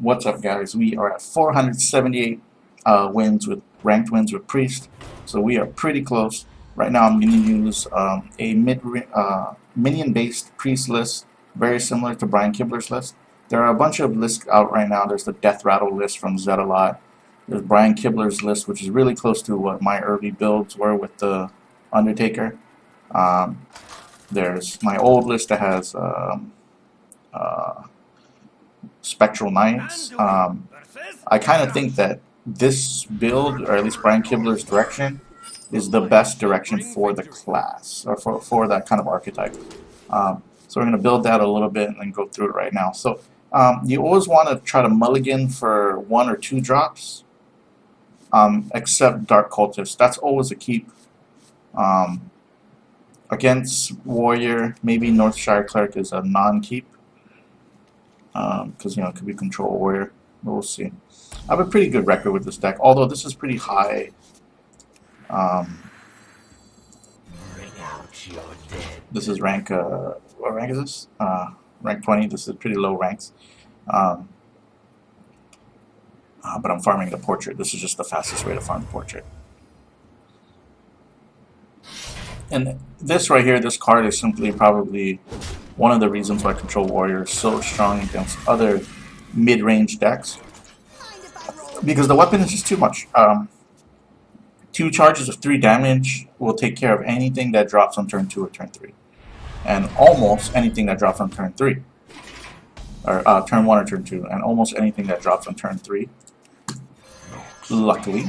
What's up, guys? We are at 478 wins with ranked wins with Priest, so we are pretty close. Right now, I'm going to use a minion-based Priest list, very similar to Brian Kibler's list. There are a bunch of lists out right now. There's the Death Rattle list from Zetalot. There's Brian Kibler's list, which is really close to what my early builds were with the Undertaker. There's my old list that has Spectral Knights. I kind of think that this build, or at least Brian Kibler's direction, is the best direction for the class, or for that kind of archetype. So we're going to build that a little bit and then go through it right now. So you always want to try to mulligan for 1 or 2 drops, except Dark Cultist. That's always a keep. Against Warrior, maybe Northshire Cleric is a non-keep. Because it could be Control Warrior. We'll see. I have a pretty good record with this deck, although this is pretty high. This is rank. What rank is this? Rank 20. This is pretty low ranks. But I'm farming the portrait. This is just the fastest way to farm portrait. And this right here, this card is simply probably one of the reasons why Control Warrior is so strong against other mid-range decks. Because the weapon is just too much. 2 charges of 3 damage will take care of anything that drops on turn 2 or turn 3. And almost anything that drops on turn 3. Or turn 1 or turn 2. And almost anything that drops on turn 3. Luckily.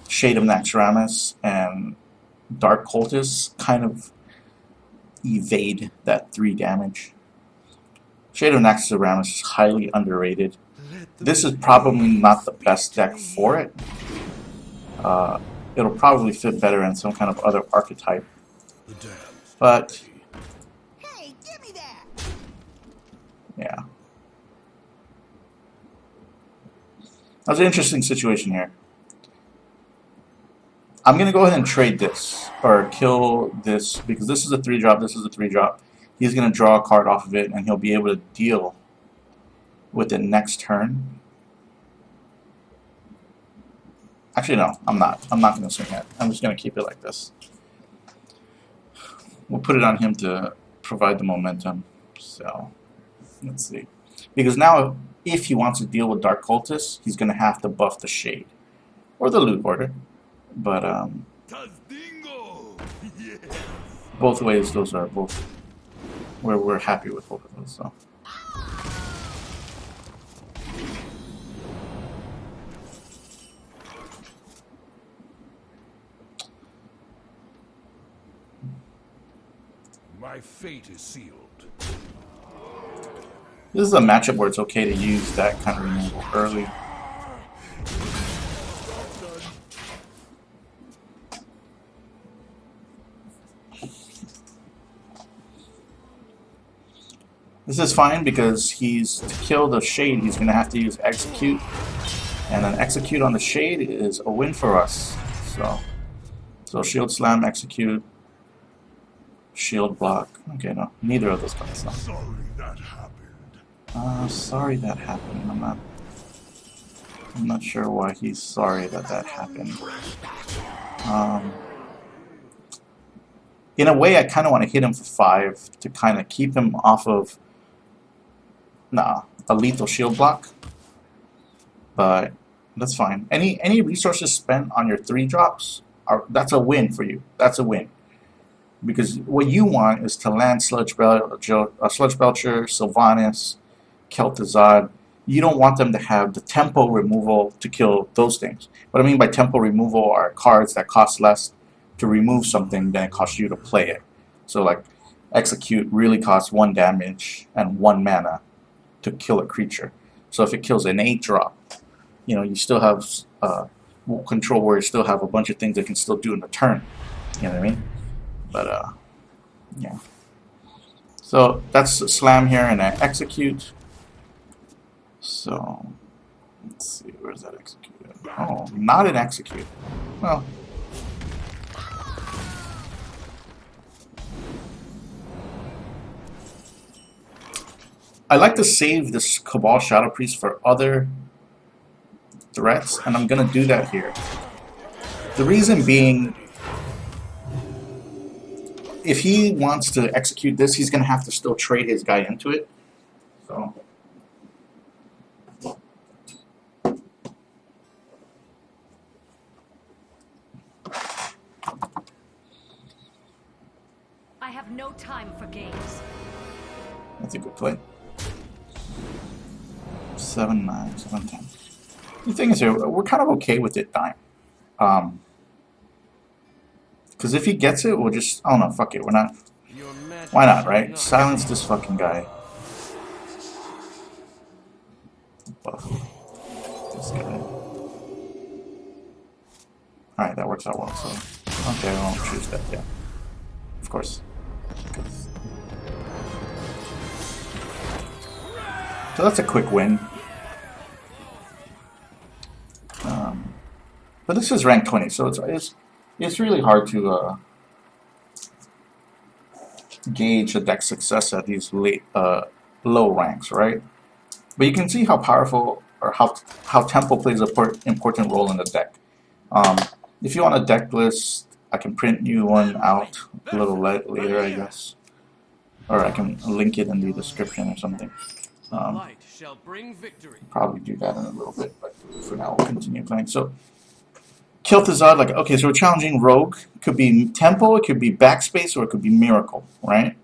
Shade of Naxxramas and Dark Cultist kind of evade that 3 damage. Shade of Naxxramas is highly underrated. This is probably not the best deck for it. It'll probably fit better in some kind of other archetype. But hey, give me that. Yeah. That's an interesting situation here. I'm going to go ahead and trade this, or kill this, because this is a 3-drop, this is a 3-drop. He's going to draw a card off of it, and he'll be able to deal with it next turn. Actually, no, I'm not. I'm not going to swing it. I'm just going to keep it like this. We'll put it on him to provide the momentum. So, let's see. Because now, if he wants to deal with Dark Cultist, he's going to have to buff the Shade. Or the Loot Order. But both ways, those are both we're happy with both of those. So my fate is sealed. this is a matchup where it's okay to use that kind of removal early. This is fine because to kill the Shade, he's going to have to use Execute. And then Execute on the Shade is a win for us. So Shield Slam, Execute, Shield Block. Okay, no, neither of those cards. No. Sorry that happened. Sorry that happened. I'm not sure why he's sorry that happened. In a way, I kind of want to hit him for 5 to kind of keep him off of a lethal shield block, but that's fine. Any resources spent on your 3-drops, that's a win for you. That's a win. Because what you want is to land Sludge Belcher, Sylvanas, Kel'Thuzad. You don't want them to have the tempo removal to kill those things. What I mean by tempo removal are cards that cost less to remove something than it costs you to play it. So like Execute really costs 1 damage and 1 mana to kill a creature. So if it kills an 8-drop, you still have Control Warrior still have a bunch of things that can still do in the turn. You know what I mean? But yeah. So that's a Slam here and an Execute. So let's see, where's that Execute? Oh, not an Execute. Well, I like to save this Cabal Shadow Priest for other threats, and I'm gonna do that here. The reason being, if he wants to execute this, he's gonna have to still trade his guy into it. So. I have no time for games. That's a good play. 7-9, 7-10. The thing is here, we're kind of okay with it dying. Because if he gets it, we'll just... Oh no, fuck it, we're not... Why not, right? Silence this fucking guy. Buff this guy. Alright, that works out well, so... Okay, I won't choose that, yeah. Of course. So that's a quick win. But this is rank 20, so it's really hard to gauge a deck success at these low ranks, right? But you can see how powerful or how tempo plays an important role in the deck. If you want a deck list, I can print you one out a little later, I guess, or I can link it in the description or something. Probably do that in a little bit, but for now we'll continue playing. So, Kel'Thuzad, like, okay, so we're challenging Rogue. It could be Tempo, it could be Backspace, or it could be Miracle, right?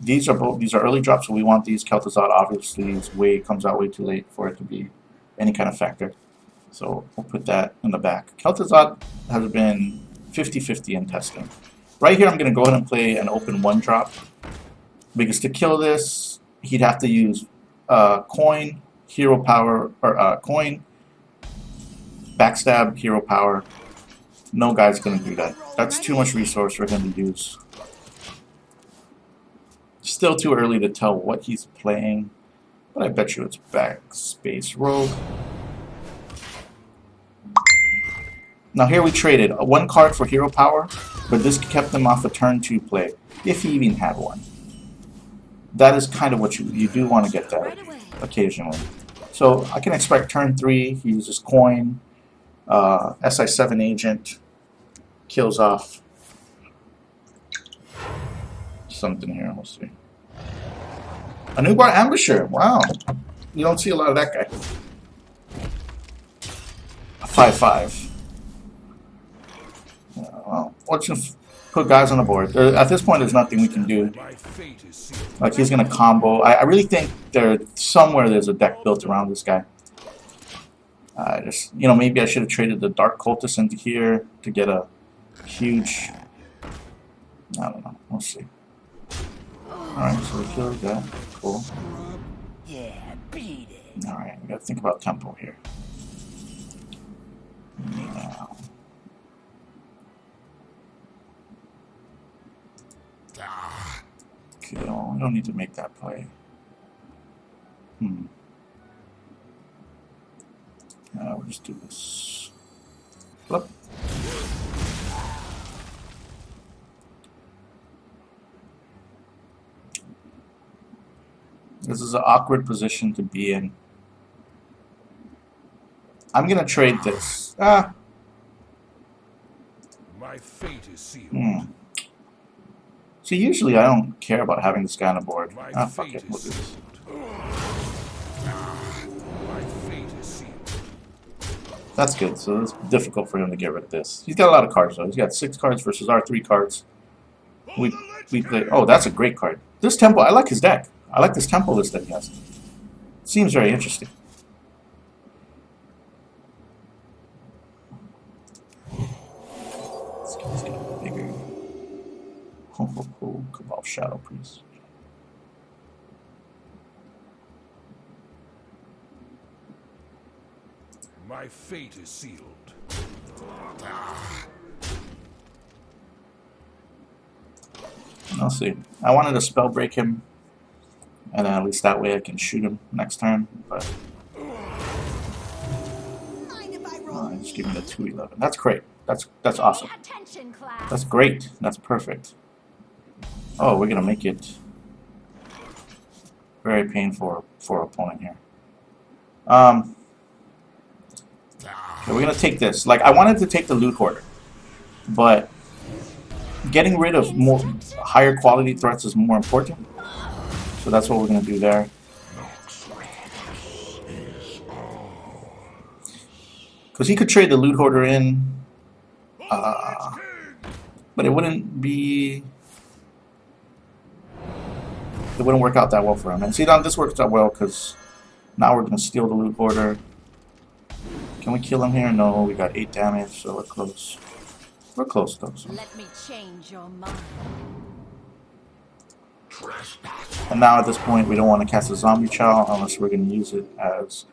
These are early drops, so we want these. Kel'Thuzad obviously comes out way too late for it to be any kind of factor. So we'll put that in the back. Kel'Thuzad has been 50-50 in testing. Right here I'm going to go ahead and play an open 1-drop. Because to kill this, he'd have to use coin, hero power, or coin, backstab, hero power. No guy's going to do that. That's too much resource for him to use. Still too early to tell what he's playing, but I bet you it's Backspace Rogue. Now here we traded 1 card for hero power, but this kept him off a turn 2 play, if he even had one. That is kind of what you do want to get that occasionally. So I can expect turn 3, he uses coin, SI7 agent, kills off something here, we'll see. A Newbar Ambusher, wow. You don't see a lot of that guy. A 5-5. Well, let's just put guys on the board. At this point, there's nothing we can do. Like, he's going to combo. I really think there's a deck built around this guy. Maybe I should have traded the Dark Cultist into here to get a huge... I don't know. We'll see. Alright, so we killed that. Cool. Yeah, beat it. Alright, we gotta think about tempo here. Now. Okay, well, we don't need to make that play. We'll just do this. Flip. This is an awkward position to be in. I'm gonna trade this. My fate is sealed. So usually I don't care about having this guy on the board. Fuck it, we'll do this. My fate is sealed. That's good, so it's difficult for him to get rid of this. He's got a lot of cards though. He's got 6 cards versus our 3 cards. We play. Oh, that's a great card. This tempo, I like his deck. I like this tempo list that he has. Seems very interesting. Let's get a bigger. Cabal Shadow Priest. My fate is sealed. I'll see. I wanted to spell break him, and then at least that way I can shoot him next turn. But just give me the 2-11. That's great. That's awesome. Attention, class. That's great. That's perfect. Oh, we're gonna make it. Very painful for opponent here. Okay, we're gonna take this. Like, I wanted to take the loot hoarder, but getting rid of more higher quality threats is more important. So that's what we're gonna do there. Because he could trade the loot hoarder in, but it wouldn't be. It wouldn't work out that well for him. And see, now this works out well because now we're gonna steal the loot hoarder. Can we kill him here? No, we got 8 damage, so we're close. We're close though. So. Let me change your mind. And now at this point, we don't want to cast a zombie chow unless we're going to use it as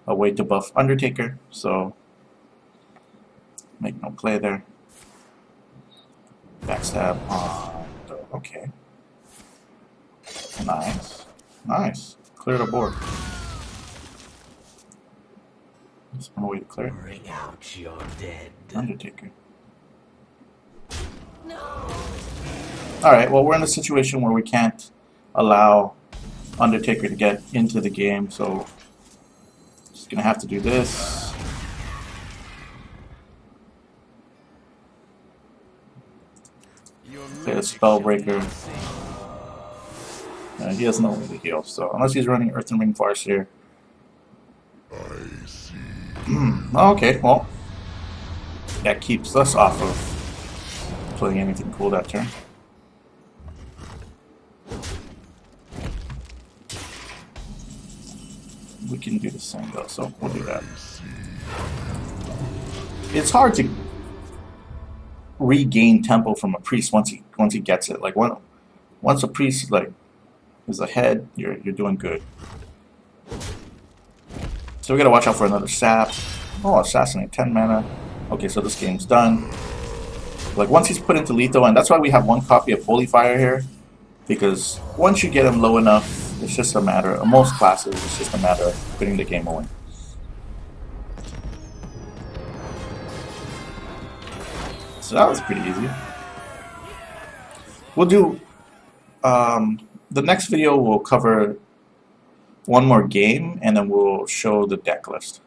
a way to buff Undertaker. So make no play there. Backstab on. Okay. Nice. Nice. Clear the board. Just one way to clear it. Bring out your dead. Undertaker. Alright, well, we're in a situation where we can't allow Undertaker to get into the game, so just gonna have to do this. Play a Spellbreaker. He has no way to heal, so unless he's running Earthen Ring Farce here. Okay, well, that keeps us off of playing anything cool that turn. We can do the same though, so we'll do that. It's hard to regain tempo from a priest once he gets it. Like once a priest like is ahead, you're doing good. So we gotta watch out for another sap. Oh, assassinate 10 mana. Okay, so this game's done. Like once he's put into lethal, and that's why we have one copy of Holy Fire here, because once you get him low enough, it's just a matter of most classes. It's just a matter of putting the game away. So that was pretty easy. We'll do the next video. Will cover one more game, and then we'll show the deck list.